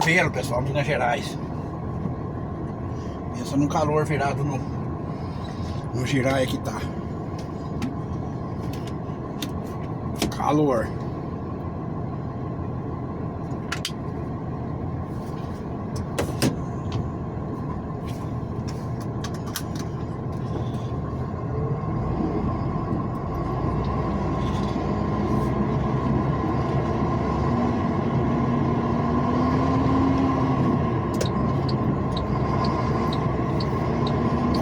Curvelo, pessoal, Minas Gerais. Pensa num calor virado no Giraia que tá. Calor.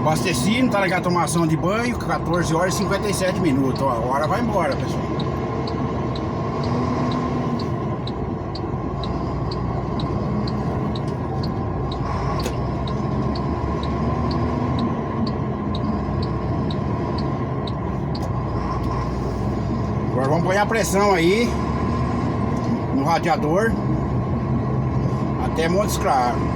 Abasteci, não tá naquela tomação de banho, 14 horas e 57 minutos. Ó, a hora vai embora, pessoal. Agora vamos pôr a pressão aí no radiador até Montes Claros.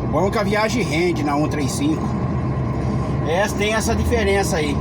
Bom que a viagem rende na 135. Tem essa diferença aí.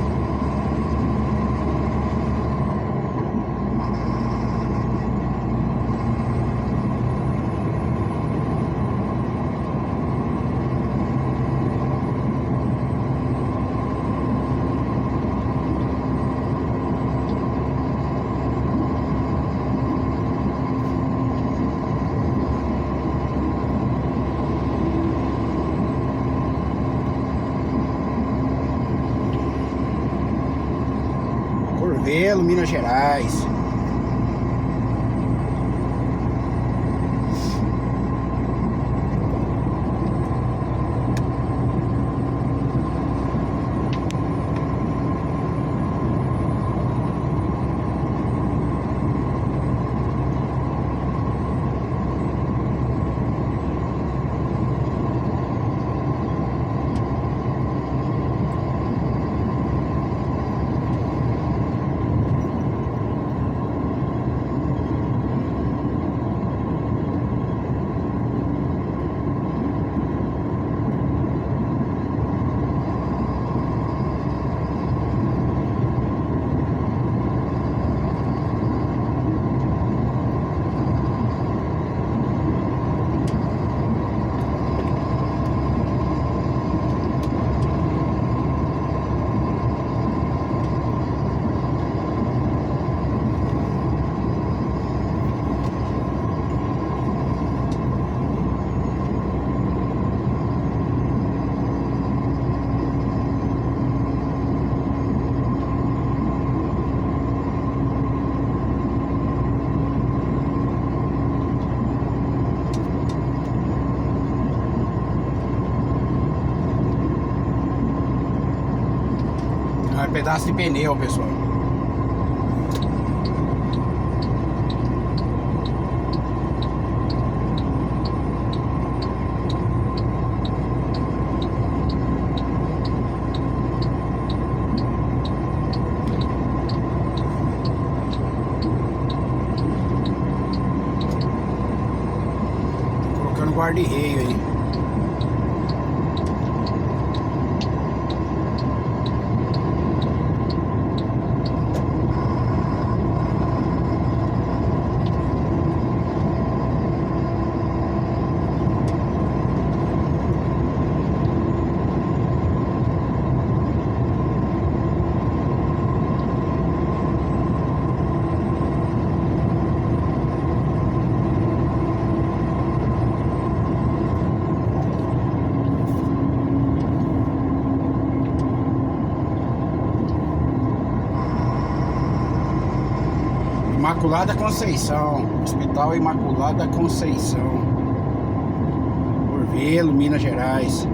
Curvelo, Minas Gerais. Pedaço de pneu, pessoal. Tô colocando guarda-reio aí. Imaculada Conceição, Hospital Imaculada Conceição, Curvelo, Minas Gerais.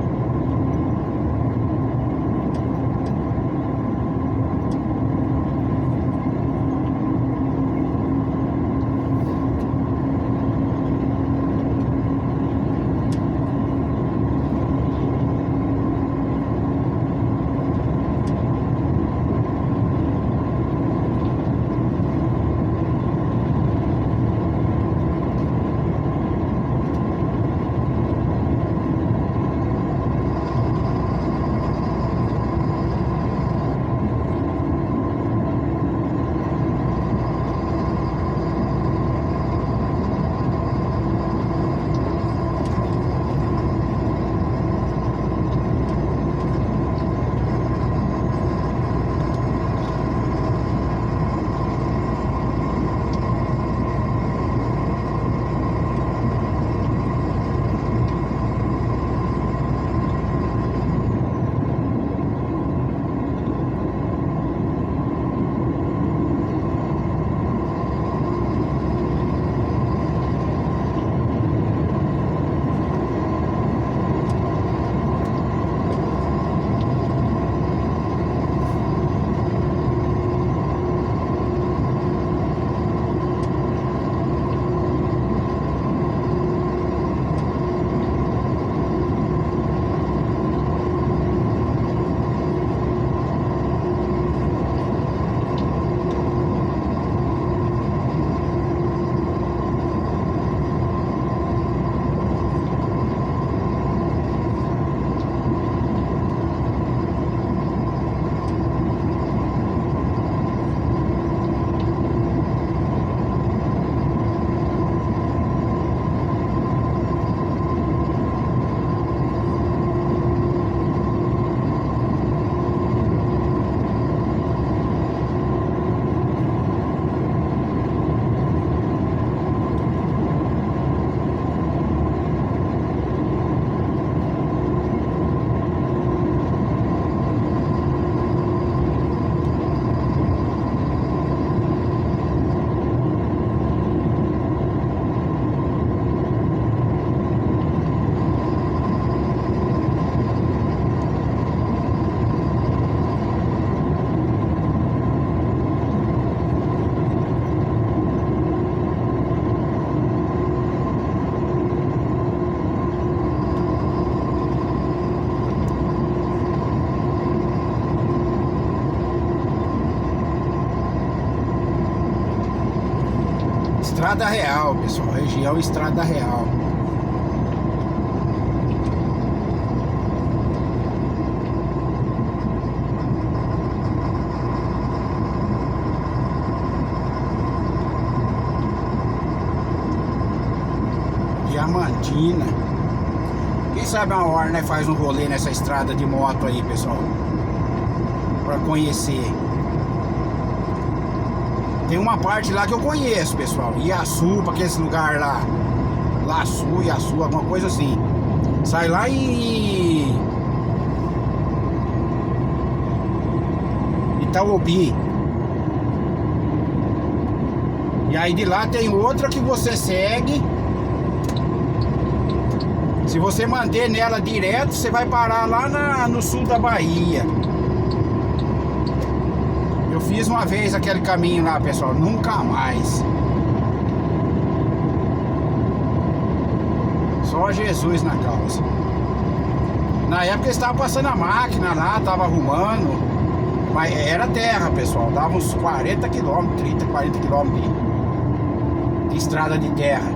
Estrada Real, pessoal. Região Estrada Real. Diamantina. Quem sabe uma hora, né, faz um rolê nessa estrada de moto aí, pessoal, pra conhecer. Tem uma parte lá que eu conheço, pessoal. Iaçu, pra aqueles lugares lá. Laçu, Iaçu, alguma coisa assim. Sai lá em Itaobi. E aí de lá tem outra que você segue. Se você manter nela direto, você vai parar lá no sul da Bahia. Eu fiz uma vez aquele caminho lá, pessoal. Nunca mais. Só Jesus na causa. Na época eles estavam passando a máquina lá, estavam arrumando. Mas era terra, pessoal. Dava uns 40 quilômetros, 30, 40 quilômetros de estrada de terra.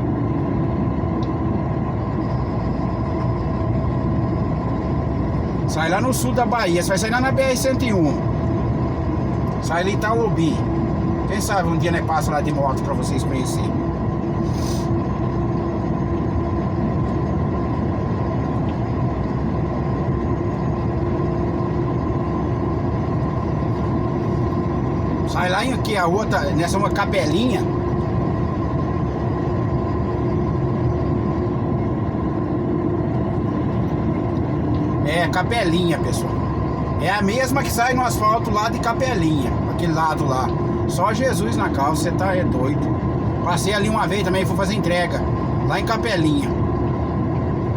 Sai lá no sul da Bahia. Você vai sair lá na BR-101. Sai ali em Itaobi. Quem sabe um dia nós passa lá de moto pra vocês conhecerem. Sai lá em aqui a outra, nessa uma capelinha. É Capelinha, pessoal. É a mesma que sai no asfalto lá de Capelinha, aquele lado lá. Só Jesus na causa, você tá doido. Passei ali uma vez também, fui fazer entrega lá em Capelinha.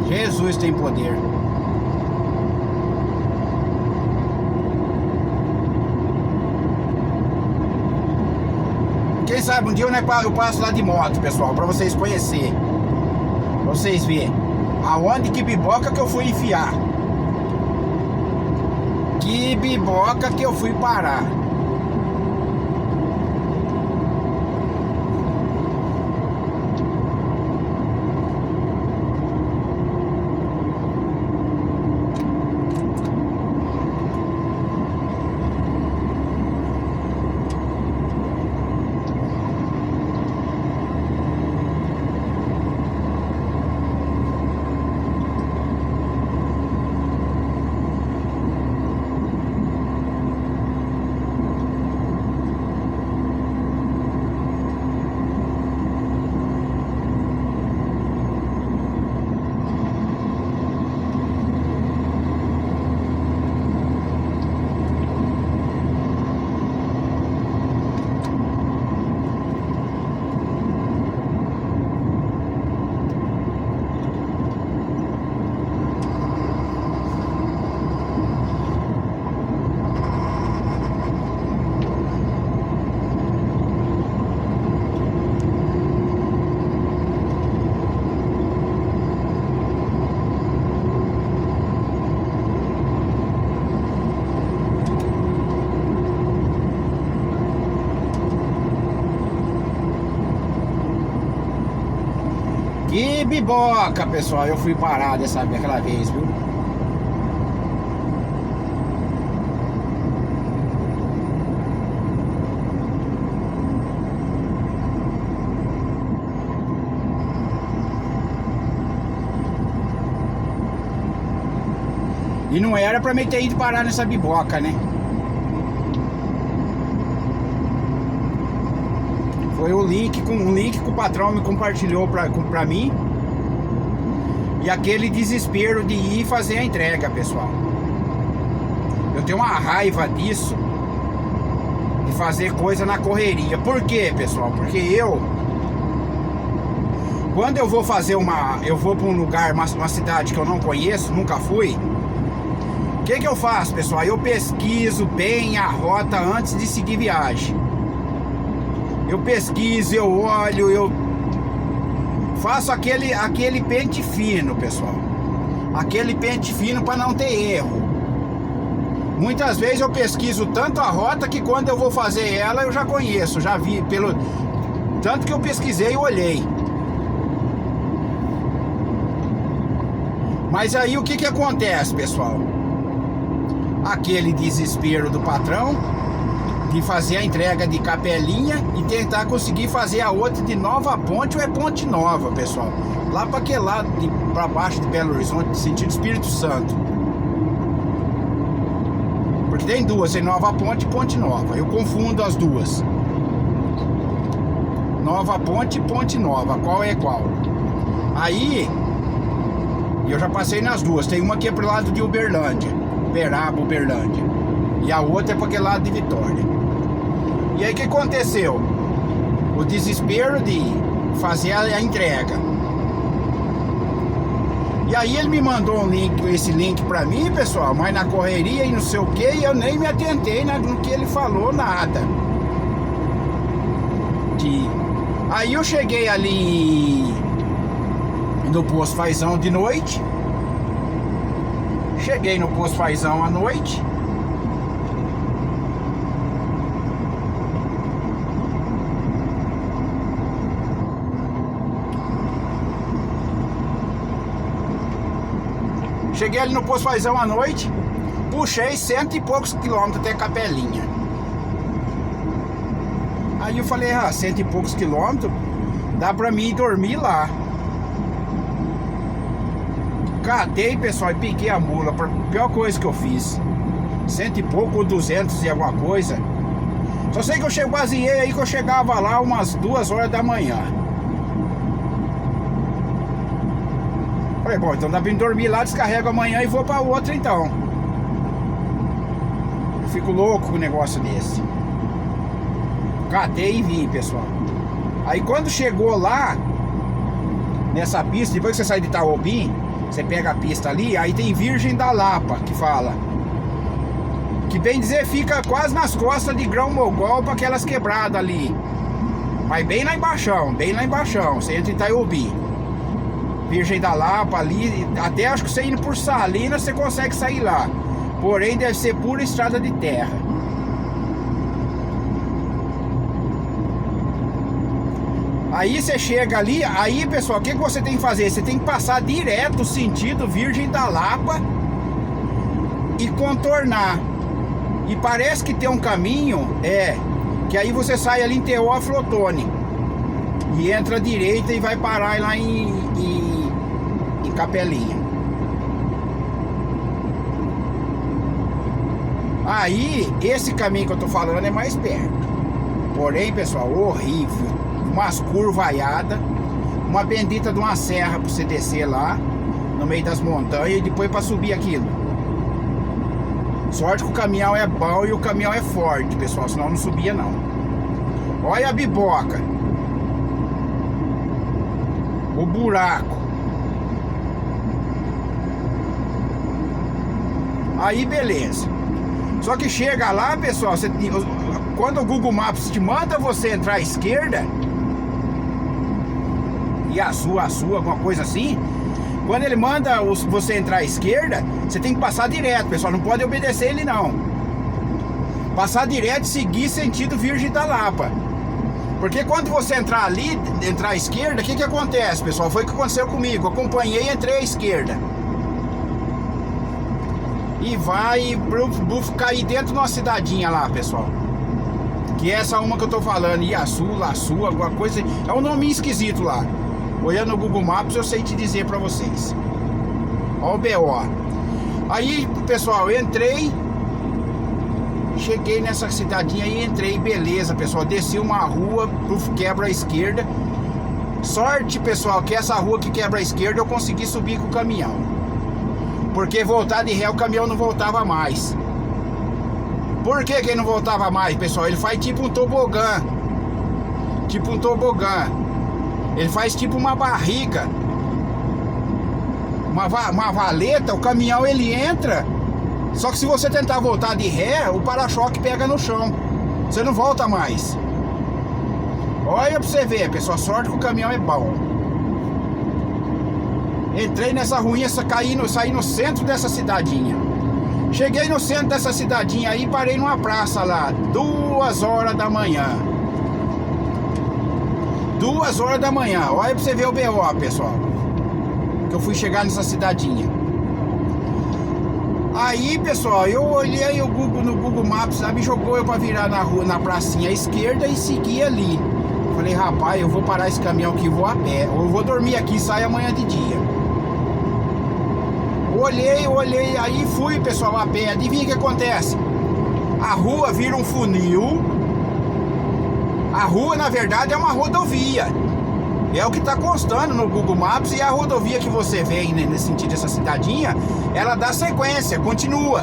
Jesus tem poder. Quem sabe um dia eu passo lá de moto, pessoal, pra vocês conhecerem. Pra vocês verem aonde que biboca que eu fui enfiar. Que biboca que eu fui parar. Que biboca, pessoal, eu fui parar aquela vez, viu? E não era pra mim ter ido parar nessa biboca, né? Foi um link que o patrão me compartilhou pra mim. E aquele desespero de ir fazer a entrega, pessoal. Eu tenho uma raiva disso, de fazer coisa na correria. Por quê, pessoal? Porque quando eu vou fazer eu vou pra um lugar, uma cidade que eu não conheço, nunca fui. O que eu faço, pessoal? Eu pesquiso bem a rota antes de seguir viagem. Eu pesquiso, eu olho, eu faço aquele pente fino, pessoal. Aquele pente fino para não ter erro. Muitas vezes eu pesquiso tanto a rota que quando eu vou fazer ela eu já conheço, já vi Tanto que eu pesquisei e olhei. Mas aí o que acontece, pessoal? Aquele desespero do patrão de fazer a entrega de Capelinha e tentar conseguir fazer a outra de Nova Ponte ou é Ponte Nova, pessoal. Lá para aquele lado, para baixo de Belo Horizonte, sentido Espírito Santo. Porque tem duas, tem Nova Ponte e Ponte Nova. Eu confundo as duas. Nova Ponte e Ponte Nova, qual é qual? Aí, eu já passei nas duas. Tem uma que é pro lado de Uberlândia, Uberaba, Uberlândia. E a outra é para aquele lado de Vitória. E aí o que aconteceu? O desespero de fazer a entrega. E aí ele me mandou esse link pra mim, pessoal, mas na correria e não sei o que, e eu nem me atentei no que ele falou, nada. Aí eu cheguei ali no Posto Fazão de noite. Cheguei no Posto Fazão à noite. Cheguei ali no Posto Fazão à noite, puxei 100 e poucos quilômetros até Capelinha. Aí eu falei, 100 e poucos quilômetros, dá pra mim dormir lá. Catei, pessoal, e piquei a mula, a pior coisa que eu fiz. 100 e pouco ou 200 e alguma coisa. Só sei que eu baseei aí que eu chegava lá umas 2 horas da manhã. Falei, bom, então dá pra mim dormir lá, descarrego amanhã e vou pra outra então. Eu fico louco com um negócio desse. Catei e vim, pessoal. Aí quando chegou lá, nessa pista, depois que você sai de Itaobim, você pega a pista ali, aí tem Virgem da Lapa, que fala. Que bem dizer, fica quase nas costas de Grão-Mogol, pra aquelas quebradas ali. Mas bem lá embaixão, você entra em Itaobim. Virgem da Lapa ali, até acho que você indo por Salinas você consegue sair lá. Porém deve ser pura estrada de terra. Aí você chega ali, aí pessoal, o que você tem que fazer? Você tem que passar direto sentido Virgem da Lapa e contornar. E parece que tem um caminho, que aí você sai ali em Teófilo Otoni e entra à direita e vai parar lá em Capelinha. Aí, esse caminho que eu tô falando é mais perto. Porém, pessoal, horrível. Umas curvaiadas, uma bendita de uma serra pra você descer lá no meio das montanhas e depois pra subir aquilo. Sorte que o caminhão é bom e o caminhão é forte, pessoal, senão não subia não. Olha a biboca, o buraco. Aí beleza. Só que chega lá, pessoal, quando o Google Maps te manda você entrar à esquerda e a sua, alguma coisa assim, quando ele manda você entrar à esquerda, você tem que passar direto, pessoal, não pode obedecer ele não. Passar direto e seguir sentido Virgem da Lapa. Porque quando você entrar ali, entrar à esquerda, o que acontece, pessoal? Foi o que aconteceu comigo, eu acompanhei e entrei à esquerda. E vai cair dentro de uma cidadinha lá, pessoal. Que é essa uma que eu tô falando, Iaçu, Laçu, alguma coisa. É um nome esquisito lá. Olhando no Google Maps eu sei te dizer pra vocês. Ó o BO. Aí, pessoal, eu entrei. Cheguei nessa cidadinha e entrei, beleza, pessoal. Desci uma rua, quebra à esquerda. Sorte, pessoal, que essa rua que quebra à esquerda eu consegui subir com o caminhão. Porque voltar de ré o caminhão não voltava mais. Por que ele não voltava mais, pessoal? Ele faz tipo um tobogã. Tipo um tobogã. Ele faz tipo uma barriga. Uma valeta, o caminhão ele entra. Só que se você tentar voltar de ré, o para-choque pega no chão. Você não volta mais. Olha pra você ver, pessoal. Sorte que o caminhão é bom. Entrei nessa ruinha, saí no centro dessa cidadinha. Cheguei no centro dessa cidadinha aí, parei numa praça lá, 2 horas da manhã. 2 horas da manhã. Olha pra você ver o BO, pessoal, que eu fui chegar nessa cidadinha. Aí, pessoal, eu olhei no Google Maps, sabe, jogou eu pra virar na rua, na pracinha à esquerda e seguir ali. Falei, rapaz, eu vou parar esse caminhão aqui e vou a pé, ou eu vou dormir aqui e saio amanhã de dia. Olhei, aí fui, pessoal, a pé. Adivinha o que acontece? A rua vira um funil. A rua, na verdade, é uma rodovia. É o que está constando no Google Maps. E a rodovia que você vê aí, né, nesse sentido dessa cidadinha, ela dá sequência, continua.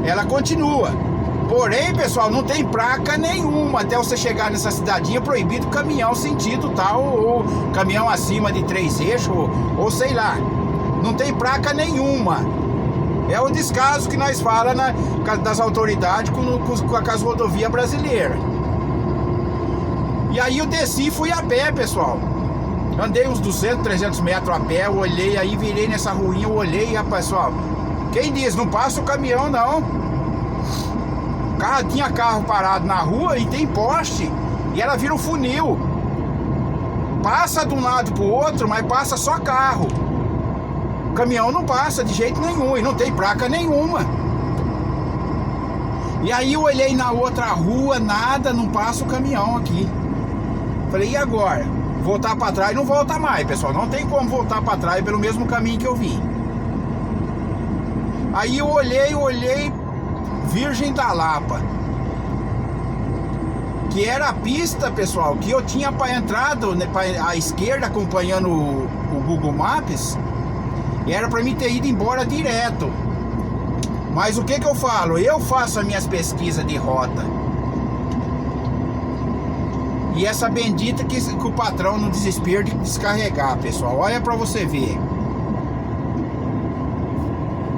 Ela continua. Porém, pessoal, não tem placa nenhuma. Até você chegar nessa cidadinha, proibido caminhão sentido tal, ou caminhão acima de 3 eixos, ou sei lá. Não tem placa nenhuma. É o descaso que nós falamos das autoridades com as rodovias brasileiras. E aí eu desci e fui a pé, pessoal. Andei uns 200, 300 metros a pé, eu olhei, aí virei nessa ruinha, eu olhei, pessoal. Quem diz, não passa o caminhão não. Tinha carro parado na rua e tem poste, e ela vira um funil. Passa de um lado pro outro, mas passa só carro. O caminhão não passa de jeito nenhum e não tem placa nenhuma. E aí eu olhei na outra rua, nada, não passa o caminhão aqui. Falei, e agora? Voltar para trás? Não volta mais, pessoal. Não tem como voltar para trás pelo mesmo caminho que eu vim. Aí eu olhei Virgem da Lapa, que era a pista, pessoal, que eu tinha para entrado, né, à esquerda, acompanhando o Google Maps. E era para mim ter ido embora direto. Mas o que eu falo? Eu faço as minhas pesquisas de rota. E essa bendita que o patrão no desespero de descarregar, pessoal. Olha para você ver.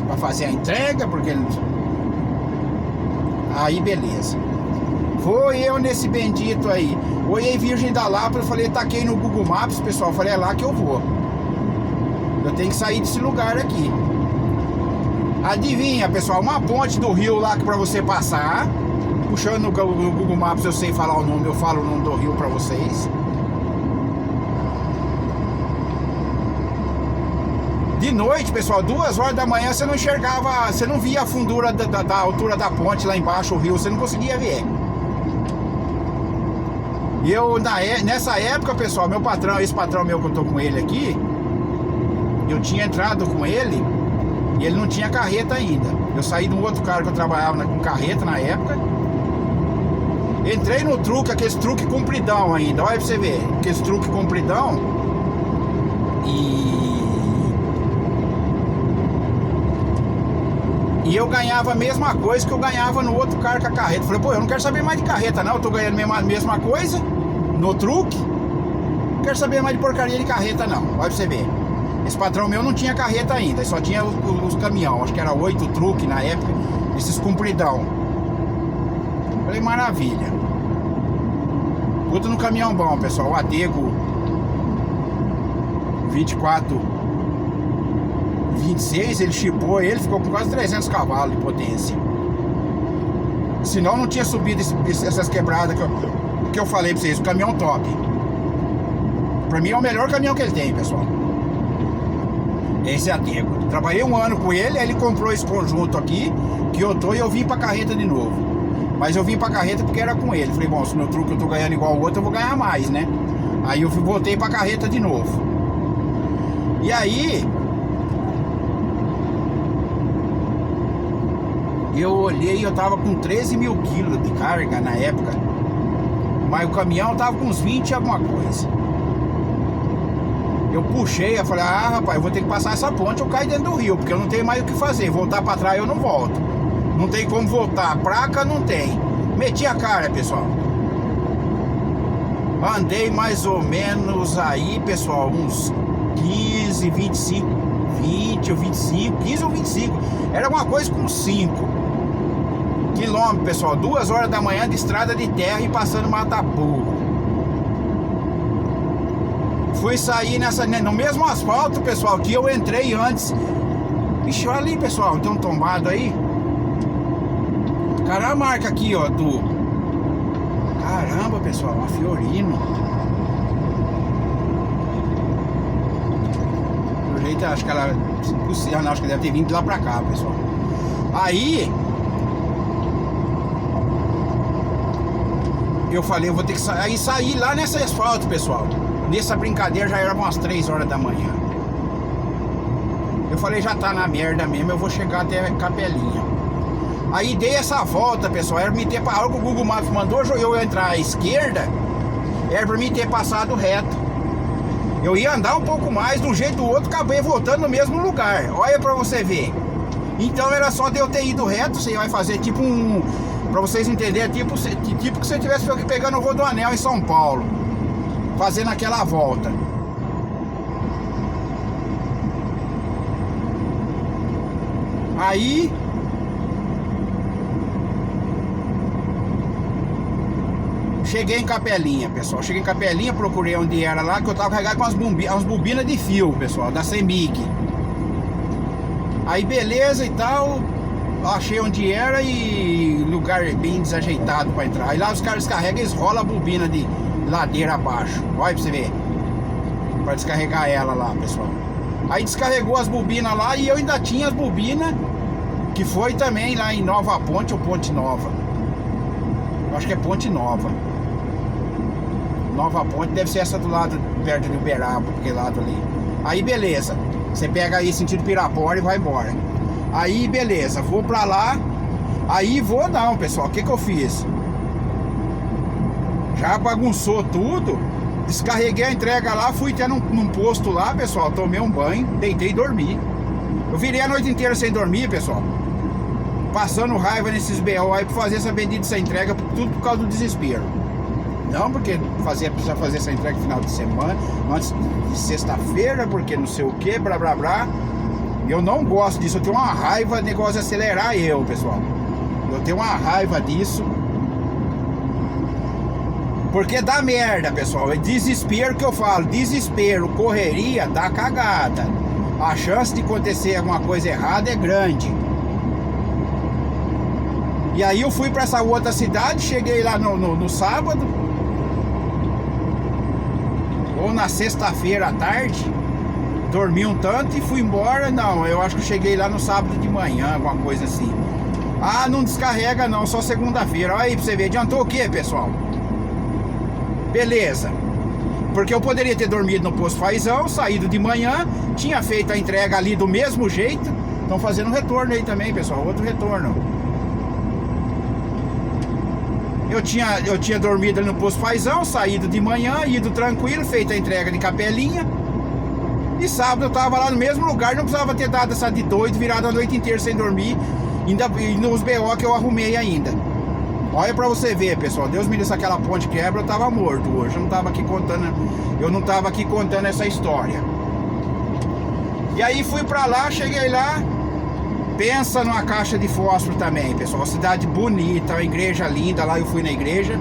Para fazer a entrega, porque... Aí beleza. Foi eu nesse bendito aí. Olhei Virgem da Lapa, eu falei, taquei no Google Maps, pessoal. Falei, é lá que eu vou. Eu tenho que sair desse lugar aqui. Adivinha, pessoal, uma ponte do rio lá que pra você passar. Puxando no Google Maps, eu sei falar o nome, eu falo o nome do rio pra vocês. De noite, pessoal, 2 horas da manhã você não enxergava, você não via a fundura da altura da ponte lá embaixo, o rio, você não conseguia ver. E eu, nessa época, pessoal, meu patrão, esse patrão meu que eu tô com ele aqui, eu tinha entrado com ele e ele não tinha carreta ainda. Eu saí de um outro cara que eu trabalhava com carreta na época. Entrei no truque, aqueles truque compridão ainda, olha pra você ver, aqueles truque compridão. E eu ganhava a mesma coisa que eu ganhava no outro cara com a carreta. Falei, pô, eu não quero saber mais de carreta não, eu tô ganhando a mesma coisa no truque. Não quero saber mais de porcaria de carreta não, olha pra você ver. Esse patrão meu não tinha carreta ainda, só tinha os caminhão, acho que era 8 truque na época, esses compridão. Falei, maravilha. Puta no caminhão bom, pessoal, o Adego 2426, ele chipou ele, ficou com quase 300 cavalos de potência. Senão não tinha subido essas quebradas que eu falei pra vocês, o caminhão top. Pra mim é o melhor caminhão que ele tem, pessoal. Esse é Adego. Trabalhei 1 ano com ele, aí ele comprou esse conjunto aqui, que eu tô, e eu vim pra carreta de novo. Mas eu vim pra carreta porque era com ele. Falei, bom, se no truque eu tô ganhando igual o outro, eu vou ganhar mais, né? Aí eu voltei pra carreta de novo. E aí eu olhei, eu tava com 13 mil quilos de carga na época, mas o caminhão tava com uns 20 e alguma coisa. Eu puxei, eu falei, ah, rapaz, eu vou ter que passar essa ponte, eu caio dentro do rio, porque eu não tenho mais o que fazer. Voltar pra trás eu não volto. Não tem como voltar, placa não tem. Meti a cara, pessoal. Andei mais ou menos aí, pessoal, uns 15, 25, 20 ou 25, 15 ou 25. Era uma coisa com 5 quilômetros, pessoal. 2 horas da manhã de estrada de terra e passando mata-burro. Fui sair no mesmo asfalto, pessoal, que eu entrei antes. Ixi, olha ali, pessoal, tem um tombado aí. Cara, a marca aqui, ó, Caramba, pessoal, a Fiorino. Do jeito, acho que ela... Não, acho que deve ter vindo de lá pra cá, pessoal. Aí... eu falei, eu vou ter que sair lá nessa asfalto, pessoal. Nessa brincadeira já era umas 3 horas da manhã. Eu falei, já tá na merda mesmo, eu vou chegar até Capelinha. Aí dei essa volta, pessoal, era pra mim ter... A hora que o Google Maps mandou eu entrar à esquerda, era pra mim ter passado reto. Eu ia andar um pouco mais, de um jeito ou outro, acabei voltando no mesmo lugar. Olha pra você ver. Então era só de eu ter ido reto, você vai fazer tipo um... Pra vocês entenderem, tipo que você tivesse pegando o Rodoanel em São Paulo, fazendo aquela volta. Aí cheguei em Capelinha, pessoal. Cheguei em Capelinha, procurei onde era lá, que eu tava carregado com umas bobinas de fio, pessoal, da CEMIG. Aí beleza e tal, achei onde era e lugar bem desajeitado para entrar. Aí lá os caras descarregam e rolam a bobina de ladeira abaixo. Olha pra você ver. Para descarregar ela lá, pessoal. Aí descarregou as bobinas lá e eu ainda tinha as bobinas que foi também lá em Nova Ponte ou Ponte Nova. Eu acho que é Ponte Nova. Nova Ponte deve ser essa do lado, perto de Uberaba, aquele lado ali. Aí beleza. Você pega aí sentido Pirapora e vai embora. Aí beleza, vou pra lá. Aí vou não, pessoal, o que eu fiz? Já bagunçou tudo. Descarreguei a entrega lá, fui até num posto lá, pessoal. Tomei um banho, deitei e dormi. Eu virei a noite inteira sem dormir, pessoal. Passando raiva nesses BO aí pra fazer essa bendita essa entrega, tudo por causa do desespero. Não porque precisa fazer essa entrega no final de semana, antes de sexta-feira, porque não sei o que, blá blá blá. Eu não gosto disso, eu tenho uma raiva de negócio de acelerar pessoal. Eu tenho uma raiva disso. Porque dá merda, pessoal. É desespero que eu falo. Desespero, correria, dá cagada. A chance de acontecer alguma coisa errada é grande. E aí eu fui pra essa outra cidade, cheguei lá no sábado. Ou na sexta-feira à tarde. Dormi um tanto e fui embora. Não, eu acho que cheguei lá no sábado de manhã, alguma coisa assim. Ah, não descarrega não, só segunda-feira. Olha aí pra você ver, adiantou o que, pessoal? Beleza. Porque eu poderia ter dormido no posto Faisão, saído de manhã, tinha feito a entrega ali do mesmo jeito. Estão fazendo um retorno aí também, pessoal, outro retorno. Eu tinha dormido ali no posto Faisão, saído de manhã, ido tranquilo, feito a entrega de Capelinha. E sábado eu tava lá no mesmo lugar, não precisava ter dado essa de doido, virado a noite inteira sem dormir, ainda nos BO que eu arrumei ainda. Olha pra você ver, pessoal, Deus me livre, se aquela ponte quebra, eu tava morto hoje, eu não tava aqui contando essa história. E aí fui pra lá, cheguei lá, pensa numa caixa de fósforo também, pessoal, cidade bonita, uma igreja linda, lá eu fui na igreja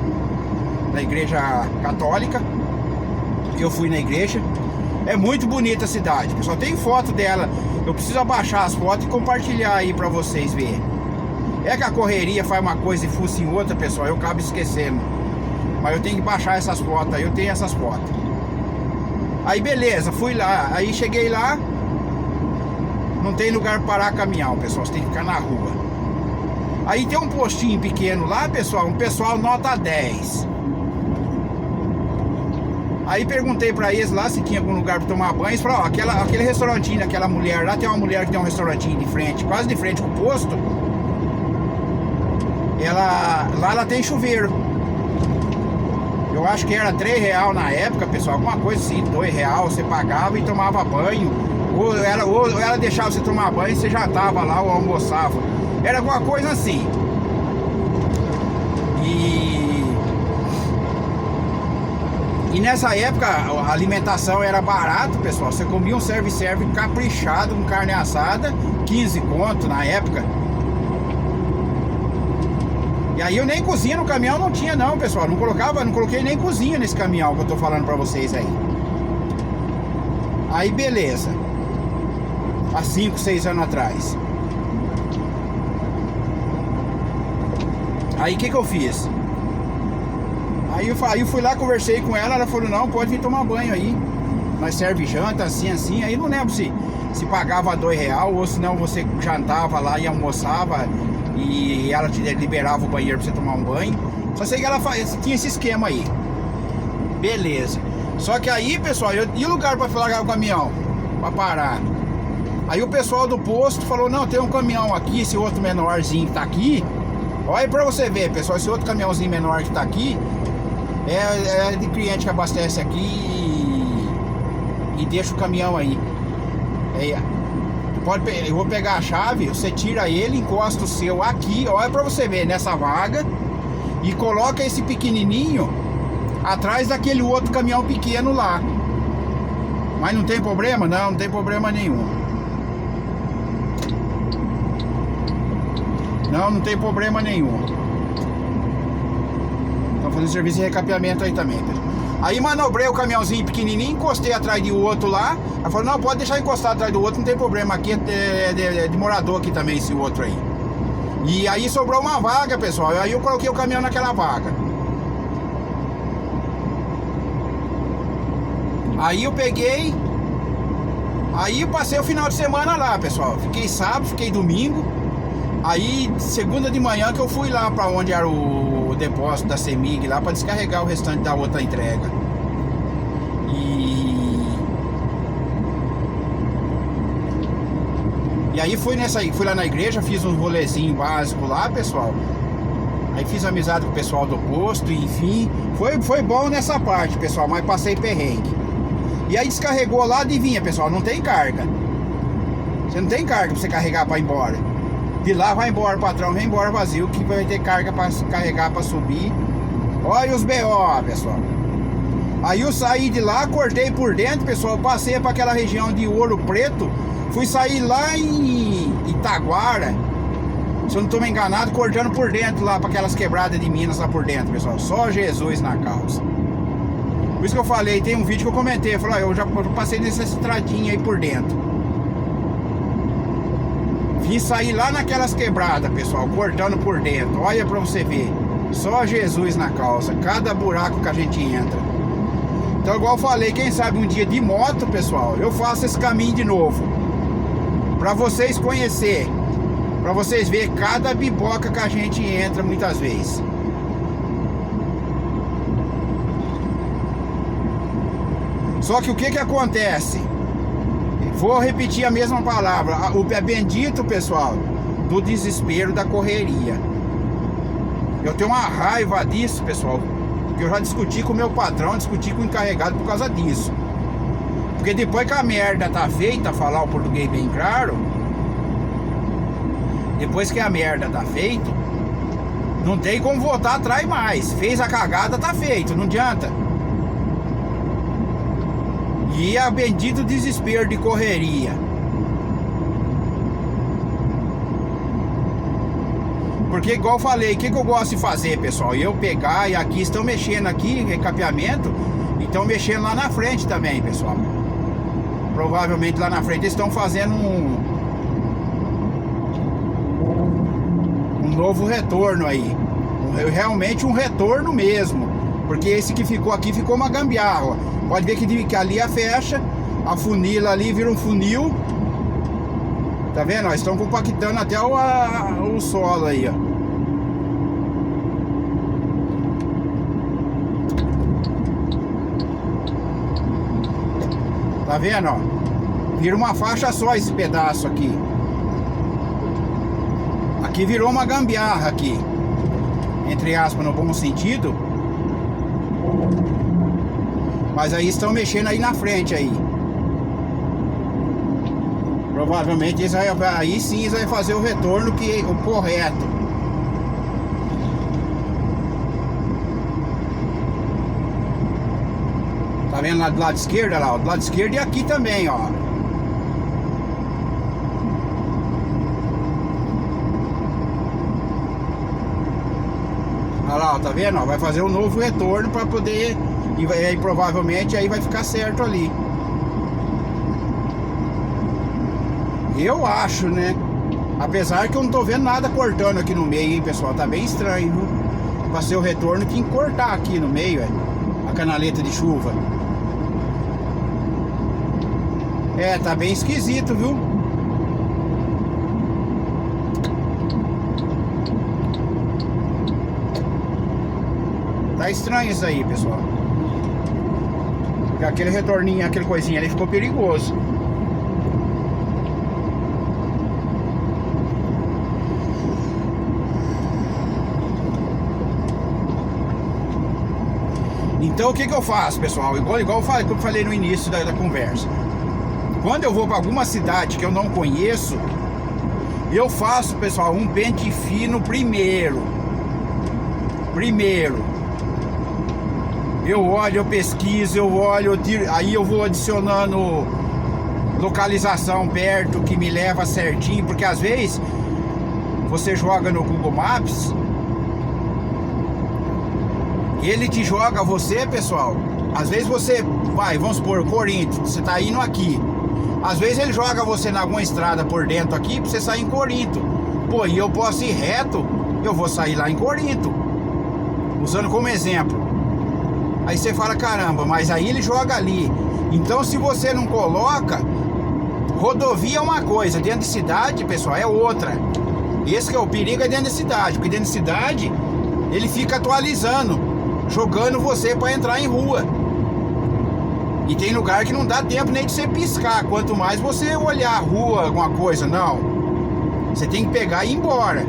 católica, eu fui na igreja. É muito bonita a cidade, pessoal. Tem foto dela. Eu preciso abaixar as fotos e compartilhar aí pra vocês verem. É que a correria faz uma coisa e fuça em outra, pessoal. Eu acabo esquecendo. Mas eu tenho que baixar essas fotos aí. Eu tenho essas fotos. Aí beleza, fui lá. Aí cheguei lá. Não tem lugar para parar caminhão, pessoal. Você tem que ficar na rua. Aí tem um postinho pequeno lá, pessoal. Um pessoal nota 10. Aí perguntei pra eles lá se tinha algum lugar pra tomar banho. Eles falaram, ó, aquele restaurantinho daquela mulher lá, tem uma mulher que tem um restaurantinho de frente, quase de frente com o posto. Lá ela tem chuveiro. Eu acho que era R$3 na época, pessoal, alguma coisa assim, R$2 você pagava e tomava banho. Ou ela deixava você tomar banho e você jantava lá ou almoçava. Era alguma coisa assim. E nessa época a alimentação era barato, pessoal. Você comia um serve-serve caprichado com carne assada, 15 conto na época. E aí eu nem cozinha no caminhão não tinha não, pessoal. Não coloquei nem cozinha nesse caminhão que eu tô falando pra vocês aí. Aí beleza. Há 5, 6 anos atrás. Aí o que eu fiz? Aí eu fui lá, conversei com ela, ela falou, não, pode vir tomar banho aí. Nós serve janta, assim. Aí não lembro se pagava R$2 ou se não você jantava lá e almoçava e ela te liberava o banheiro pra você tomar um banho. Só sei que ela tinha esse esquema aí. Beleza. Só que aí, pessoal, e o lugar pra largar o caminhão? Pra parar. Aí o pessoal do posto falou, não, tem um caminhão aqui, esse outro menorzinho que tá aqui. Olha pra você ver, pessoal, esse outro caminhãozinho menor que tá aqui é de cliente que abastece aqui e deixa o caminhão aí. Eu vou pegar a chave, você tira ele, encosta o seu aqui, olha pra você ver, nessa vaga, e coloca esse pequenininho atrás daquele outro caminhão pequeno lá. Mas não tem problema? Não tem problema nenhum. Não tem problema nenhum. Estão fazendo serviço de recapeamento aí também, pessoal. Aí manobrei o caminhãozinho pequenininho, encostei atrás de outro lá. Ela falou, não, pode deixar encostado atrás do outro, não tem problema. Aqui é de morador aqui também, esse outro aí. E aí sobrou uma vaga, pessoal. Aí eu coloquei o caminhão naquela vaga. Aí eu peguei. Aí eu passei o final de semana lá, pessoal. Fiquei sábado, fiquei domingo. Aí segunda de manhã que eu fui lá pra onde era o depósito da CEMIG lá, pra descarregar o restante da outra entrega. E aí fui lá na igreja, fiz um rolezinho básico lá, pessoal. Aí fiz amizade com o pessoal do posto, enfim. Foi bom nessa parte, pessoal, mas passei perrengue. E aí descarregou lá, adivinha, pessoal, não tem carga. Você não tem carga pra você carregar pra ir embora. De lá vai embora, patrão, vem embora vazio, que vai ter carga pra carregar pra subir. Olha os BO, pessoal. Aí eu saí de lá, cortei por dentro, pessoal, passei pra aquela região de Ouro Preto. Fui sair lá em Itaguara, se eu não tô me enganado, cortando por dentro lá pra aquelas quebradas de Minas lá por dentro, pessoal. Só Jesus na causa. Por isso que eu falei, tem um vídeo que eu comentei, eu falei, eu passei nessa estradinha aí por dentro. Vim sair lá naquelas quebradas, pessoal, cortando por dentro. Olha pra você ver. Só Jesus na causa. Cada buraco que a gente entra. Então, igual eu falei, quem sabe um dia de moto, pessoal, eu faço esse caminho de novo. Pra vocês conhecer. Pra vocês verem cada biboca que a gente entra muitas vezes. Só que o que acontece? Vou repetir a mesma palavra. É bendito, pessoal, do desespero, da correria. Eu tenho uma raiva disso, pessoal, porque eu já discuti com o meu patrão, discuti com o encarregado por causa disso. Porque depois que a merda tá feita, falar o português bem claro, depois que a merda tá feita, não tem como voltar atrás mais. Fez a cagada, tá feito, não adianta. E é bendito desespero de correria. Porque igual eu falei, o que eu gosto de fazer, pessoal? Eu pegar, e aqui estão mexendo aqui, recapeamento, e estão mexendo lá na frente também, pessoal. Provavelmente lá na frente eles estão fazendo um novo retorno aí. Realmente um retorno mesmo. Porque esse que ficou aqui ficou uma gambiarra. Pode ver que ali a fecha, a funila ali vira um funil. Tá vendo? Ó, estão compactando até o solo aí, ó. Tá vendo, ó? Vira uma faixa só esse pedaço aqui. Aqui virou uma gambiarra aqui. Entre aspas, no bom sentido. Mas aí estão mexendo aí na frente aí. Provavelmente aí sim eles vão fazer o retorno o correto. Tá vendo lá do lado esquerdo? Lá, do lado esquerdo e aqui também, ó. Olha lá, ó, tá vendo? Ó, vai fazer um novo retorno para poder... E aí provavelmente aí vai ficar certo ali. Eu acho, né? Apesar que eu não tô vendo nada cortando aqui no meio, hein, pessoal? Tá bem estranho, viu? Passei o retorno, tinha que cortar aqui no meio, a canaleta de chuva. É, tá bem esquisito, viu? Tá estranho isso aí, pessoal. Porque aquele retorninho, aquele coisinha ali ficou perigoso. Então o que eu faço, pessoal? Igual eu falei no início da conversa. Quando eu vou para alguma cidade que eu não conheço, eu faço, pessoal, um pente fino primeiro. Eu olho, eu pesquiso, eu olho, aí eu vou adicionando localização perto que me leva certinho, porque às vezes você joga no Google Maps, ele te joga você, pessoal. Às vezes você vai, vamos supor, Corinto, você tá indo aqui. Às vezes ele joga você em alguma estrada por dentro aqui pra você sair em Corinto. Pô, e eu posso ir reto, eu vou sair lá em Corinto. Usando como exemplo. Aí você fala, caramba, mas aí ele joga ali. Então se você não coloca, rodovia é uma coisa, dentro de cidade, pessoal, é outra. Esse que é o perigo, é dentro da cidade. Porque dentro da cidade, ele fica atualizando, jogando você para entrar em rua. E tem lugar que não dá tempo nem de você piscar, quanto mais você olhar a rua, alguma coisa, não. Você tem que pegar e ir embora.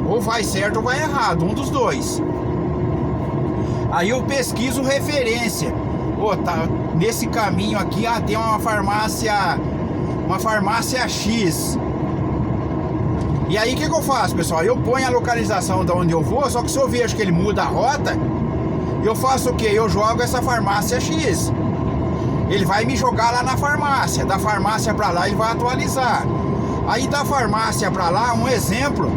Ou vai certo ou vai errado, um dos dois. Aí eu pesquiso referência. Pô, tá nesse caminho aqui, tem uma farmácia X. E aí o que eu faço, pessoal? Eu ponho a localização de onde eu vou, só que se eu vejo que ele muda a rota, eu faço o quê? Eu jogo essa farmácia X. Ele vai me jogar lá na farmácia. Da farmácia pra lá ele vai atualizar. Aí da farmácia pra lá, um exemplo.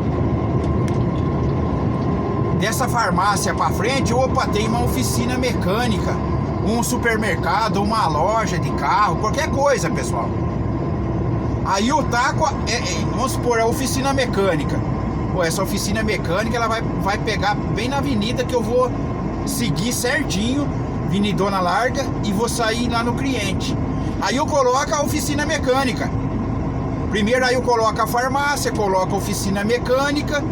Dessa farmácia pra frente, opa, tem uma oficina mecânica, um supermercado, uma loja de carro, qualquer coisa, pessoal. Aí o taco, vamos supor, a oficina mecânica. Pô, essa oficina mecânica, ela vai pegar bem na avenida que eu vou seguir certinho, avenidona larga, e vou sair lá no cliente. Aí eu coloco a oficina mecânica. Primeiro aí eu coloco a farmácia, coloco a oficina mecânica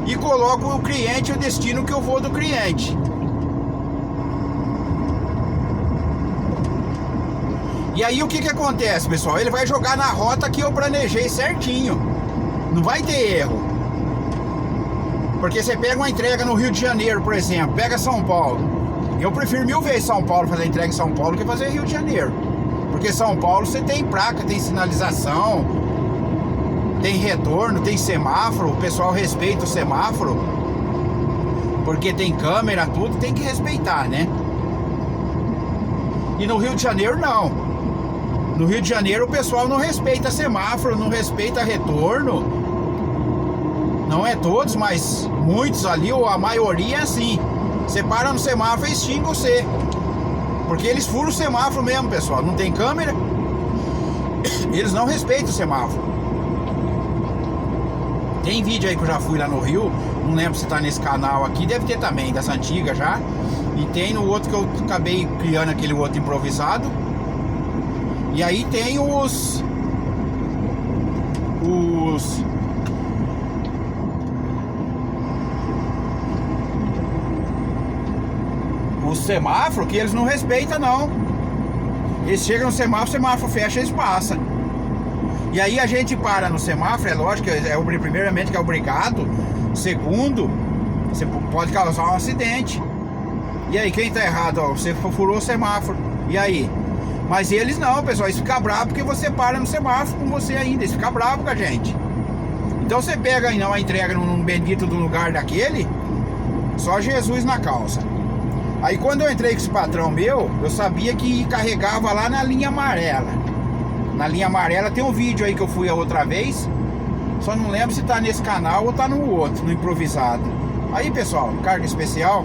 e coloco o cliente, o destino que eu vou do cliente. E aí o que acontece, pessoal? Ele vai jogar na rota que eu planejei certinho. Não vai ter erro. Porque você pega uma entrega no Rio de Janeiro, por exemplo, pega São Paulo. Eu prefiro 1000 vezes São Paulo, fazer entrega em São Paulo, que fazer Rio de Janeiro. Porque São Paulo você tem placa, tem sinalização, tem retorno, tem semáforo, o pessoal respeita o semáforo. Porque tem câmera, tudo, tem que respeitar, né? E no Rio de Janeiro não. No Rio de Janeiro o pessoal não respeita semáforo, não respeita retorno. Não é todos, mas muitos ali, ou a maioria é assim. Você para no semáforo e extingue você. Porque eles furam o semáforo mesmo, pessoal. Não tem câmera. Eles não respeitam o semáforo. Tem vídeo aí que eu já fui lá no Rio. Não lembro se tá nesse canal aqui. Deve ter também, dessa antiga já. E tem no outro que eu acabei criando, aquele outro improvisado. E aí tem os semáforos que eles não respeitam, não. Eles chegam no semáforo, o semáforo fecha, eles passam. E aí a gente para no semáforo, é lógico, primeiramente que é obrigado. Segundo, você pode causar um acidente. E aí, quem tá errado? Ó, você furou o semáforo. E aí? Mas eles não, pessoal, eles ficam bravos porque você para no semáforo com você ainda. Eles ficam bravos com a gente. Então você pega aí a entrega num bendito do lugar daquele, só Jesus na calça. Aí quando eu entrei com esse patrão meu, eu sabia que carregava lá na linha amarela. Na linha amarela tem um vídeo aí que eu fui a outra vez. Só não lembro se tá nesse canal ou tá no outro, no improvisado. Aí, pessoal, carga especial.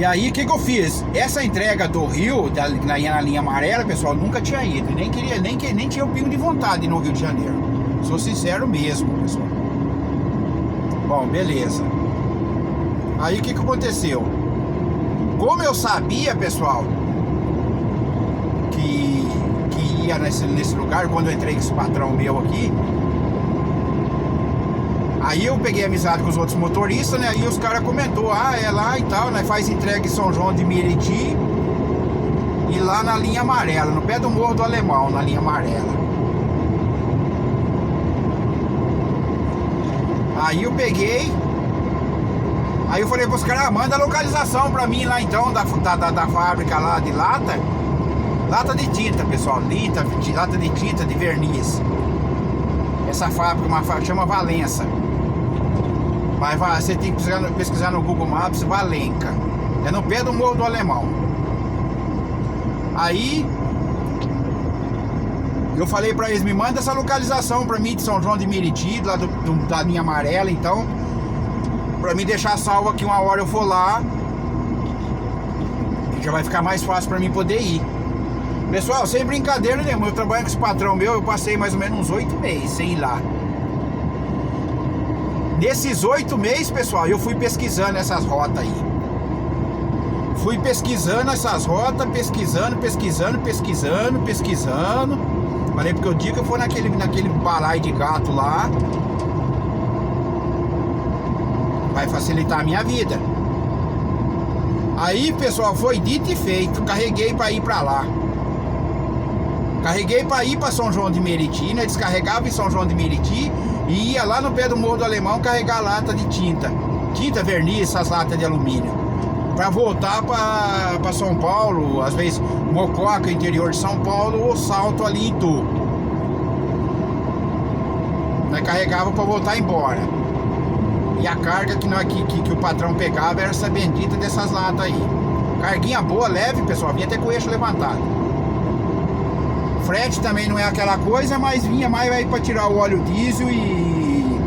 E aí, o que eu fiz? Essa entrega do Rio, na linha amarela, pessoal, nunca tinha ido. Nem tinha o pingo de vontade no Rio de Janeiro. Sou sincero mesmo, pessoal. Bom, beleza. Aí, o que aconteceu? Como eu sabia, pessoal, que ia nesse lugar, quando eu entrei com esse patrão meu aqui, aí eu peguei amizade com os outros motoristas, né? Aí os caras comentou, é lá e tal, né? Faz entrega em São João de Meriti e lá na linha amarela, no pé do Morro do Alemão, na linha amarela. Aí eu peguei, aí eu falei pros caras, manda a localização pra mim lá então, da fábrica lá de lata de tinta, pessoal, lata de tinta, de verniz. Essa fábrica chama Valença. Mas você tem que pesquisar no Google Maps, Valenca. É no pé do Morro do Alemão. Aí eu falei pra eles, me manda essa localização pra mim de São João de Meriti, lá da linha amarela, então, pra mim deixar salvo aqui uma hora eu for lá, já vai ficar mais fácil pra mim poder ir. Pessoal, sem brincadeira nenhuma, eu trabalho com esse patrão meu, eu passei mais ou menos uns 8 meses sem ir lá. Nesses 8 meses, pessoal, eu fui pesquisando essas rotas aí. Fui pesquisando essas rotas, pesquisando. Falei, porque o dia que eu for naquele balaio de gato lá, vai facilitar a minha vida. Aí, pessoal, foi dito e feito. Carreguei pra ir pra lá. Carreguei pra ir pra São João de Meriti, né? Descarregava em São João de Meriti e ia lá no pé do Morro do Alemão carregar lata de tinta. Tinta, verniz, essas latas de alumínio. Pra voltar pra São Paulo, às vezes Mococa, interior de São Paulo, ou Salto ali em Itu. Nós carregava pra voltar embora. E a carga que o patrão pegava era essa bendita dessas latas aí. Carguinha boa, leve, pessoal, vinha até com o eixo levantado. Frete também não é aquela coisa, mas vinha mais aí pra tirar o óleo diesel e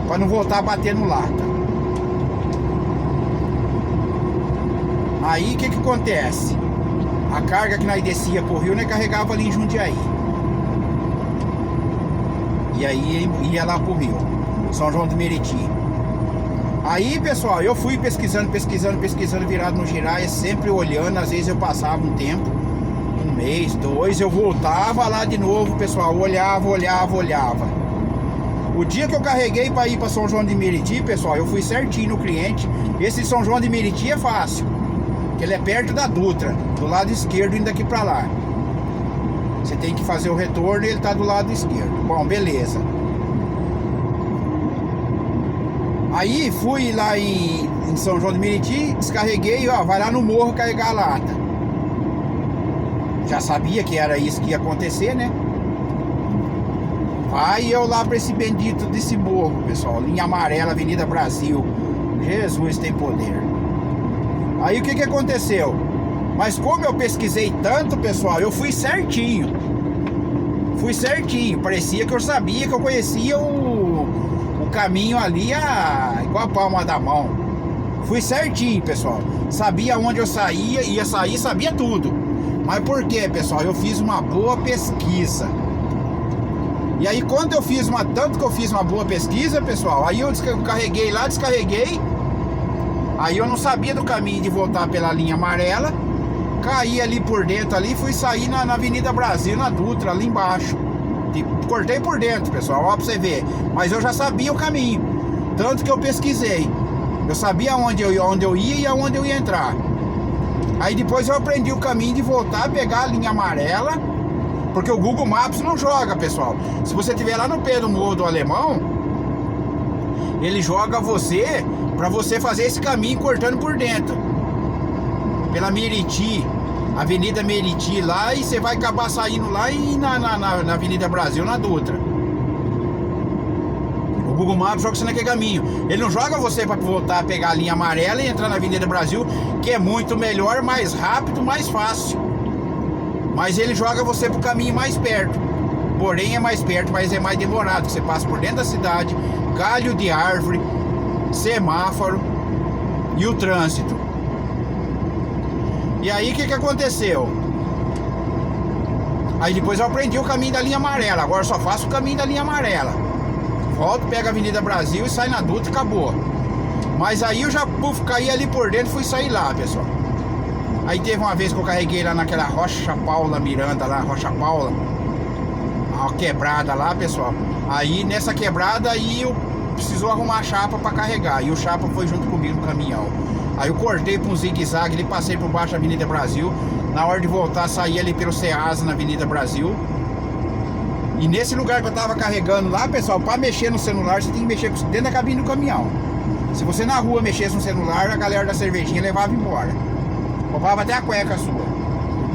pra não voltar a bater no lata. Aí o que acontece? A carga que nós descia pro Rio, nós carregava ali em Jundiaí. E aí ia lá pro Rio, São João de Meriti. Aí, pessoal, eu fui pesquisando, virado no Giraia, sempre olhando. Às vezes eu passava um tempo, um mês, 2, eu voltava lá de novo, pessoal, olhava. O dia que eu carreguei para ir para São João de Meriti, pessoal, eu fui certinho no cliente. Esse São João de Meriti é fácil, que ele é perto da Dutra, do lado esquerdo, indo daqui para lá. Você tem que fazer o retorno e ele tá do lado esquerdo. Bom, beleza. Aí fui lá em São João de Meriti, descarreguei, vai lá no morro carregar a lata. Já sabia que era isso que ia acontecer, né? Aí eu lá pra esse bendito desse morro, pessoal, linha amarela, Avenida Brasil. Jesus tem poder. Aí o que aconteceu? Mas como eu pesquisei tanto, pessoal, eu fui certinho. Parecia que eu sabia, que eu conhecia o caminho ali igual a palma da mão. Fui certinho, pessoal. Sabia onde eu ia sair, sabia tudo. Mas por quê, pessoal? Eu fiz uma boa pesquisa. E aí quando tanto que eu fiz uma boa pesquisa, pessoal, aí eu descarreguei. Aí eu não sabia do caminho de voltar pela linha amarela. Caí ali por dentro ali, fui sair na Avenida Brasil, na Dutra, ali embaixo. Cortei por dentro, pessoal, ó, pra você ver. Mas eu já sabia o caminho, tanto que eu pesquisei. Eu sabia onde eu ia e aonde eu ia entrar. Aí depois eu aprendi o caminho de voltar a pegar a linha amarela, porque o Google Maps não joga, pessoal. Se você estiver lá no pé do Morro do Alemão, ele joga você pra você fazer esse caminho cortando por dentro, pela Meriti, Avenida Meriti lá, e você vai acabar saindo lá e na Avenida Brasil, na Dutra. O Google Maps joga você naquele caminho. Ele não joga você para voltar a pegar a linha amarela e entrar na Avenida Brasil, que é muito melhor, mais rápido, mais fácil. Mas ele joga você pro caminho mais perto. Porém é mais perto, mas é mais demorado. Você passa por dentro da cidade, galho de árvore, semáforo e o trânsito. E aí o que aconteceu? Aí depois eu aprendi o caminho da linha amarela. Agora eu só faço o caminho da linha amarela. Volto, pego a Avenida Brasil e sai na Dutra e acabou. Mas aí eu já caí ali por dentro e fui sair lá, pessoal. Aí teve uma vez que eu carreguei lá naquela Rocha Paula Miranda lá, Rocha Paula, uma quebrada lá, pessoal. Aí nessa quebrada aí eu precisou arrumar a chapa pra carregar. E o chapa foi junto comigo no caminhão. Aí eu cortei pra um zigue-zague ali, passei por baixo da Avenida Brasil. Na hora de voltar, saí ali pelo Ceasa na Avenida Brasil. E nesse lugar que eu tava carregando lá, pessoal, pra mexer no celular, você tem que mexer dentro da cabine do caminhão. Se você na rua mexesse no celular, a galera da cervejinha levava embora. Roubava até a cueca sua.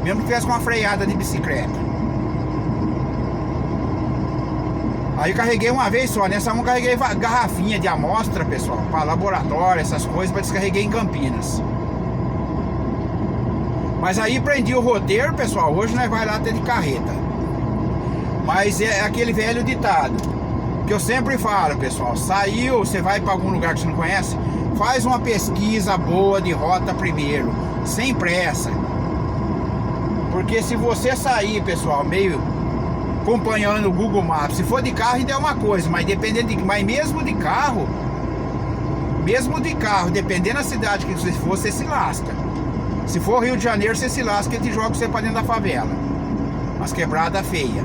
Mesmo que tivesse com uma freada de bicicleta. Aí eu carreguei uma vez só, nessa mão carreguei garrafinha de amostra, pessoal, para laboratório, essas coisas, para descarreguei em Campinas. Mas aí prendi o roteiro, pessoal, hoje nós vai lá até de carreta. Mas é aquele velho ditado que eu sempre falo, pessoal. Saiu, você vai para algum lugar que você não conhece, faz uma pesquisa boa de rota primeiro, sem pressa. Porque se você sair, pessoal, meio acompanhando o Google Maps, se for de carro ainda é uma coisa, mas dependendo de, mas mesmo de carro, dependendo da cidade que você for, você se lasca. Se for Rio de Janeiro, você se lasca, ele te joga você pra dentro da favela. Umas quebradas feias.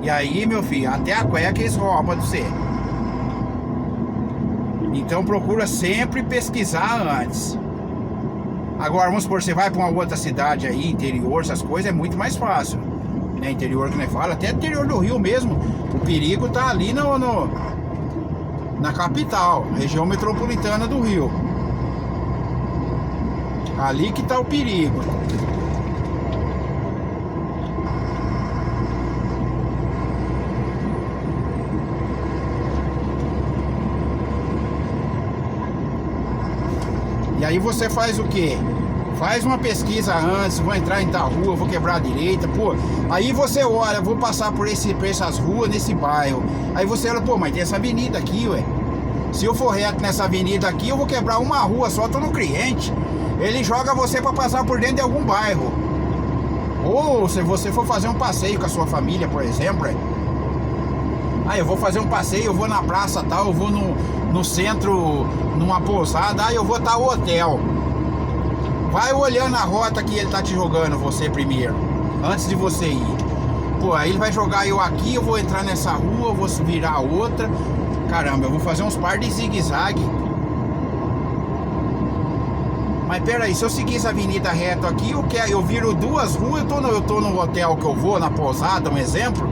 E aí, meu filho, até a cueca eles roubam de você. Então procura sempre pesquisar antes. Agora, vamos supor, você vai pra uma outra cidade aí, interior, essas coisas, é muito mais fácil. Né? Interior que nem fala, até interior do Rio mesmo. O perigo tá ali na capital, região metropolitana do Rio. Ali que tá o perigo. E aí você faz o quê? Faz uma pesquisa antes, vou entrar em tal rua, vou quebrar a direita, pô. Aí você olha, vou passar por essas ruas, nesse bairro. Aí você olha, pô, mas tem essa avenida aqui, ué. Se eu for reto nessa avenida aqui, eu vou quebrar uma rua só, tô no cliente. Ele joga você para passar por dentro de algum bairro. Ou se você for fazer um passeio com a sua família, por exemplo, eu vou fazer um passeio, eu vou na praça tal, eu vou no centro, numa pousada, eu vou tal hotel. Vai olhando a rota que ele tá te jogando você primeiro, antes de você ir. Pô, aí ele vai jogar eu aqui, eu vou entrar nessa rua, eu vou virar a outra. Caramba, eu vou fazer uns par de zigue-zague. Mas peraí, se eu seguir essa avenida reto aqui, eu viro duas ruas, eu tô no hotel que eu vou, na pousada, um exemplo.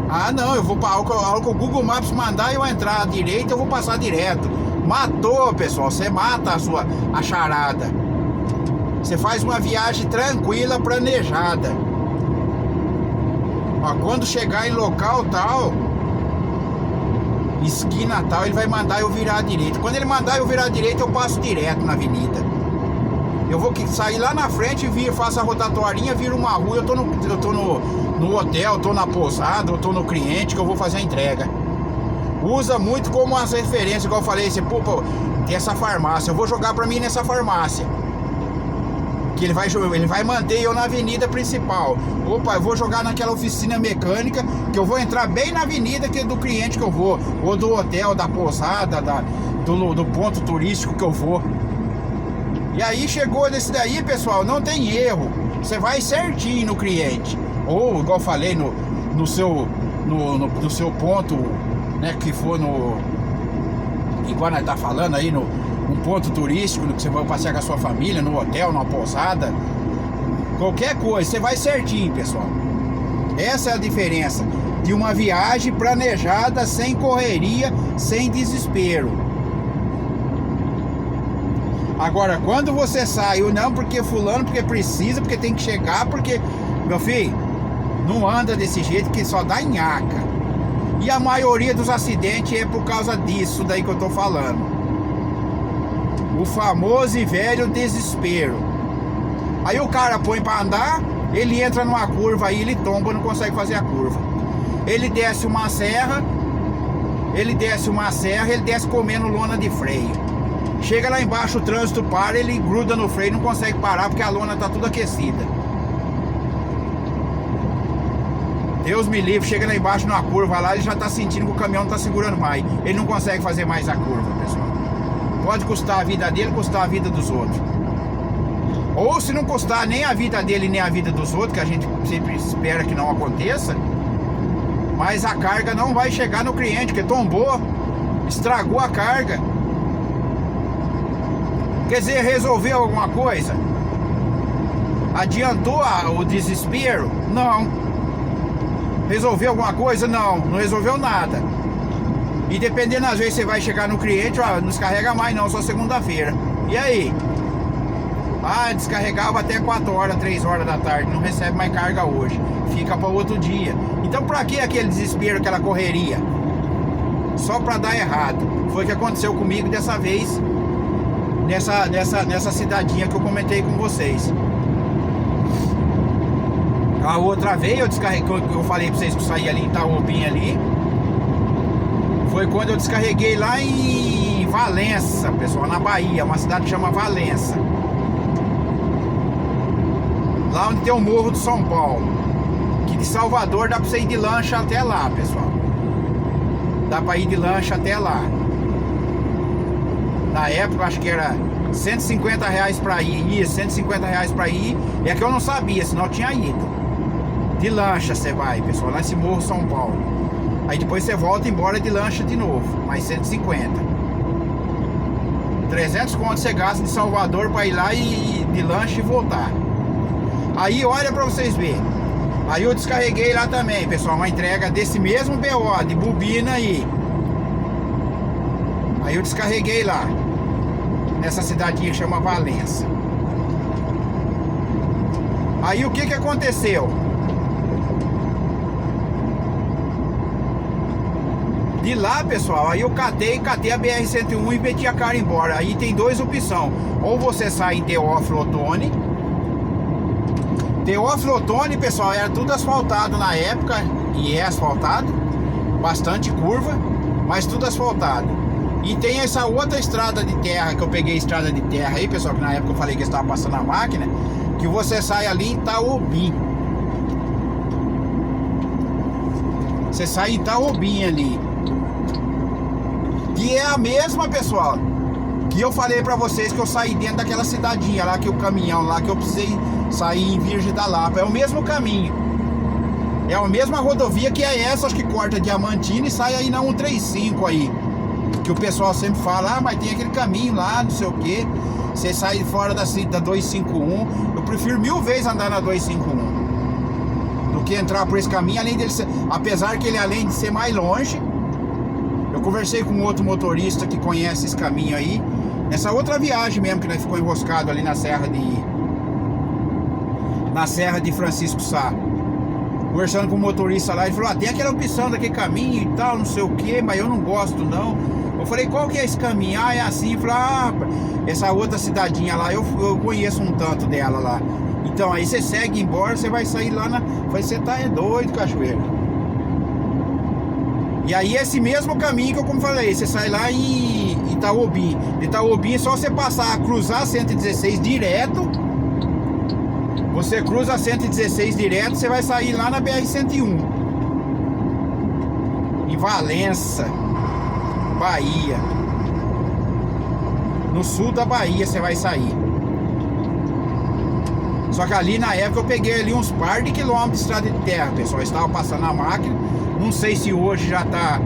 Ah não, eu vou para a hora que o Google Maps mandar eu entrar à direita, eu vou passar direto. Matou, pessoal, você mata a charada. Você faz uma viagem tranquila, planejada. Ó, quando chegar em local tal, esquina tal, ele vai mandar eu virar à direita. Quando ele mandar eu virar à direita, eu passo direto na avenida. Eu vou sair lá na frente, faço a rotatória, viro uma rua, eu tô no hotel, eu tô na pousada, eu tô no cliente que eu vou fazer a entrega. Usa muito como as referências, igual eu falei, você, pô, tem essa farmácia, eu vou jogar pra mim nessa farmácia. Que ele vai manter eu na avenida principal. Opa, eu vou jogar naquela oficina mecânica, que eu vou entrar bem na avenida que é do cliente que eu vou, ou do hotel, da pousada, do ponto turístico que eu vou. E aí chegou nesse daí, pessoal, não tem erro. Você vai certinho no cliente. Ou, igual eu falei, no seu ponto, né, que for igual nós tá falando aí, um ponto turístico, que você vai passear com a sua família, no hotel, numa pousada. Qualquer coisa, você vai certinho, pessoal. Essa é a diferença de uma viagem planejada, sem correria, sem desespero. Agora, quando você sai, não porque fulano, porque precisa, porque tem que chegar, porque, meu filho, não anda desse jeito que só dá nhaca. E a maioria dos acidentes é por causa disso daí que eu tô falando. O famoso e velho desespero. Aí o cara põe pra andar, ele entra numa curva aí, ele tomba, não consegue fazer a curva. Ele desce uma serra, ele desce comendo lona de freio. Chega lá embaixo, o trânsito para, ele gruda no freio, não consegue parar porque a lona tá tudo aquecida. Deus me livre, chega lá embaixo numa curva lá, ele já tá sentindo que o caminhão não tá segurando mais. Ele não consegue fazer mais a curva, pessoal. Pode custar a vida dele, custar a vida dos outros. Ou se não custar nem a vida dele, nem a vida dos outros, que a gente sempre espera que não aconteça, mas a carga não vai chegar no cliente, porque tombou, estragou a carga. Quer dizer, resolveu alguma coisa? Adiantou o desespero? Não. Resolveu alguma coisa? Não, não resolveu nada. E dependendo, às vezes você vai chegar no cliente, ó, não descarrega mais não, só segunda-feira. E aí? Ah, descarregava até 4 horas, 3 horas da tarde, não recebe mais carga hoje. Fica para outro dia. Então pra que aquele desespero, aquela correria? Só pra dar errado. Foi o que aconteceu comigo dessa vez, nessa cidadinha que eu comentei com vocês. A outra vez eu descarreguei, eu falei pra vocês que eu saí ali em Itaobim ali. Foi quando eu descarreguei lá em Valença, pessoal, na Bahia, uma cidade que chama Valença. Lá onde tem o Morro do São Paulo. Que de Salvador dá pra você ir de lancha até lá, pessoal. Dá pra ir de lancha até lá. Na época acho que era R$150 pra ir. Isso, R$150 pra ir. É que eu não sabia, senão eu tinha ido. De lancha você vai, pessoal, lá nesse Morro São Paulo. Aí depois você volta embora de lancha de novo, mais 150. 300 contos você gasta de Salvador para ir lá e de lancha e voltar. Aí olha para vocês verem. Aí eu descarreguei lá também, pessoal, uma entrega desse mesmo BO, de bobina aí. Aí eu descarreguei lá, nessa cidadinha que chama Valença. Aí o que aconteceu? De lá, pessoal, aí eu catei a BR-101 e meti a cara embora. Aí tem duas opções. Ou você sai em Teófilo Otoni. Teófilo Otoni, pessoal, era tudo asfaltado na época. E é asfaltado. Bastante curva, mas tudo asfaltado. E tem essa outra estrada de terra, que eu peguei estrada de terra aí, pessoal, que na época eu falei que eu estava passando a máquina. Que você sai ali em Itaobim. Você sai em Itaobim ali. Que é a mesma, pessoal, que eu falei pra vocês que eu saí dentro daquela cidadinha lá, que o caminhão lá, que eu precisei sair em Virgem da Lapa. É o mesmo caminho. É a mesma rodovia que é essa, acho que corta Diamantina e sai aí na 135 aí. Que o pessoal sempre fala, ah, mas tem aquele caminho lá, não sei o que. Você sai fora da 251. Eu prefiro 1000 vezes andar na 251 do que entrar por esse caminho, além dele ser, apesar que ele além de ser mais longe. Eu conversei com outro motorista que conhece esse caminho aí, nessa outra viagem mesmo, que nós ficou enroscado ali na Serra de Francisco Sá. Conversando com o motorista lá, ele falou, ah, tem aquela opção daquele caminho e tal, não sei o que, mas eu não gosto não. Eu falei, qual que é esse caminho? Ah, é assim. Eu falei, ah, essa outra cidadinha lá, eu conheço um tanto dela lá. Então aí você segue embora, você vai sair lá na... Você tá doido, cachoeira. E aí esse mesmo caminho que eu como falei, você sai lá em Itaobim. De Itaobim é só você passar, cruzar a 116 direto. Você cruza a 116 direto, você vai sair lá na BR-101. Em Valença, Bahia. No sul da Bahia você vai sair. Só que ali na época eu peguei ali uns par de quilômetros de estrada de terra, pessoal. Eu estava passando a máquina. Não sei se hoje já está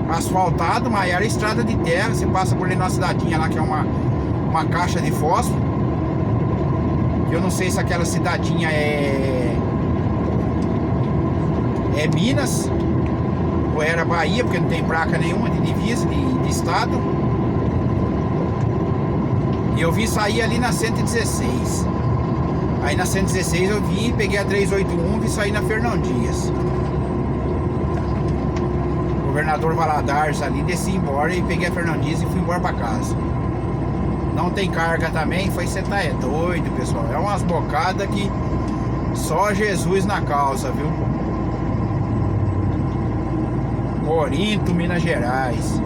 asfaltado, mas era estrada de terra. Você passa por ali na cidadinha lá, que é uma caixa de fósforo. Eu não sei se aquela cidadinha é Minas ou era Bahia, porque não tem placa nenhuma de divisa, de estado. E eu vim sair ali na 116. Aí na 116 eu vim, peguei a 381 e vim sair na Fernão Dias. Governador Valadares ali, desci embora e peguei a Fernão Dias e fui embora pra casa. Não tem carga também, você tá doido, pessoal. É umas bocadas que só Jesus na causa, viu? Corinto, Minas Gerais.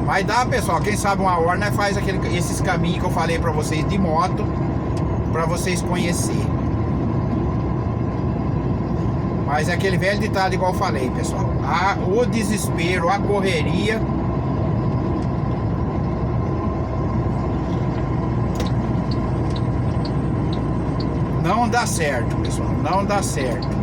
Mas dá, pessoal, quem sabe uma hora, né, faz esses caminhos que eu falei pra vocês de moto, pra vocês conhecerem. Mas é aquele velho ditado, igual eu falei, pessoal. O desespero, a correria não dá certo, pessoal. Não dá certo.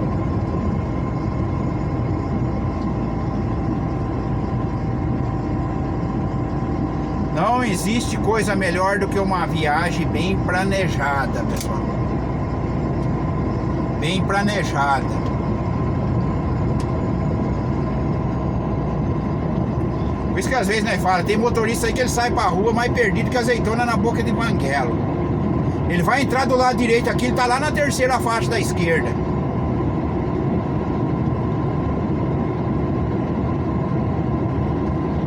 Não existe coisa melhor do que uma viagem bem planejada, pessoal. Bem planejada. Por isso que às vezes, né, fala, tem motorista aí que ele sai pra rua mais perdido que azeitona na boca de banguelo. Ele vai entrar do lado direito aqui, ele tá lá na terceira faixa da esquerda.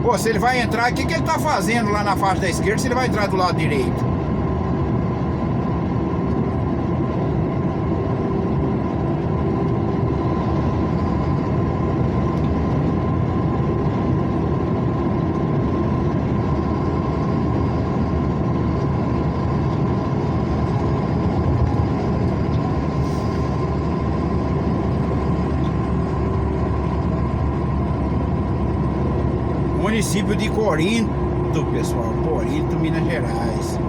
Pô, se ele vai entrar, o que ele tá fazendo lá na faixa da esquerda se ele vai entrar do lado direito? Município de Corinto, pessoal. Corinto, Minas Gerais.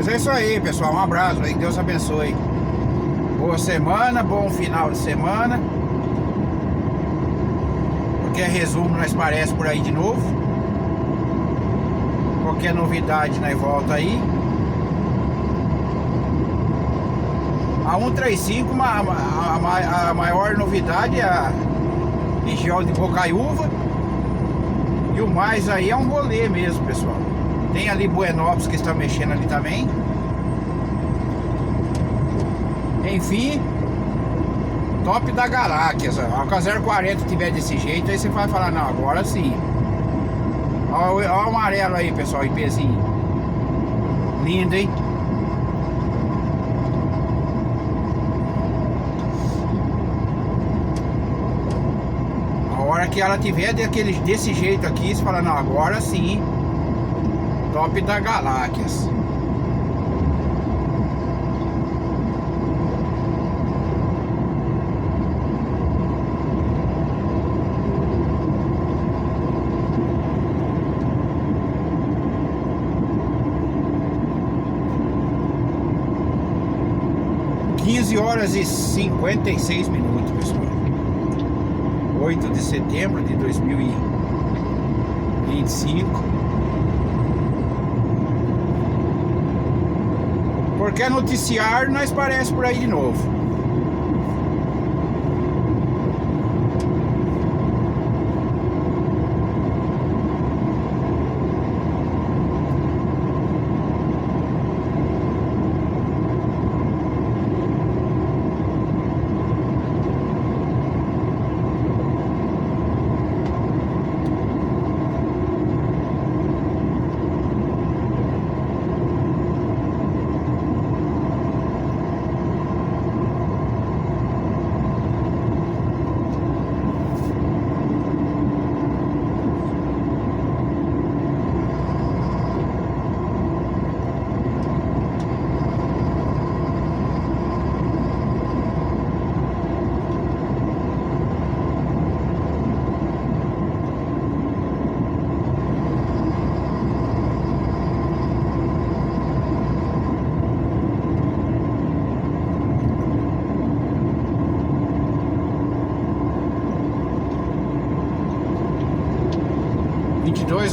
Mas é isso aí, pessoal. Um abraço aí, que Deus abençoe. Boa semana, bom final de semana. Qualquer resumo nós parece por aí de novo. Qualquer novidade nós volta aí. A 135, a maior novidade é a região de Bocaiúva. E o mais aí é um rolê mesmo, pessoal. Tem ali Buenópolis que está mexendo ali também. Enfim, top da galáxia. A 040 tiver desse jeito, aí você vai falar, não, agora sim. Olha o amarelo aí, pessoal, IPzinho. Lindo, hein? A hora que ela tiver desse jeito aqui, você fala, não, agora sim. Top da galáxias. Horas e 56 minutos, pessoal. 8 de setembro de 2025. Porque noticiário nós parece por aí de novo.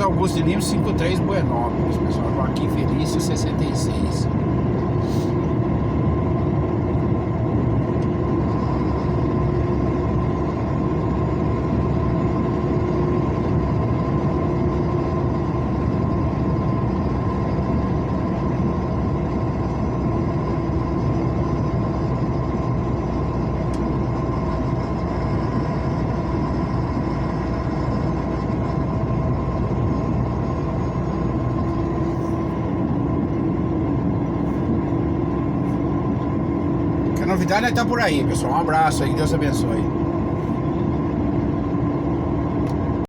Augusto de Lima, 53 Buenópolis, pessoal. Joaquim Felício, 66. Novidade tá por aí, pessoal. Um abraço aí, Deus abençoe.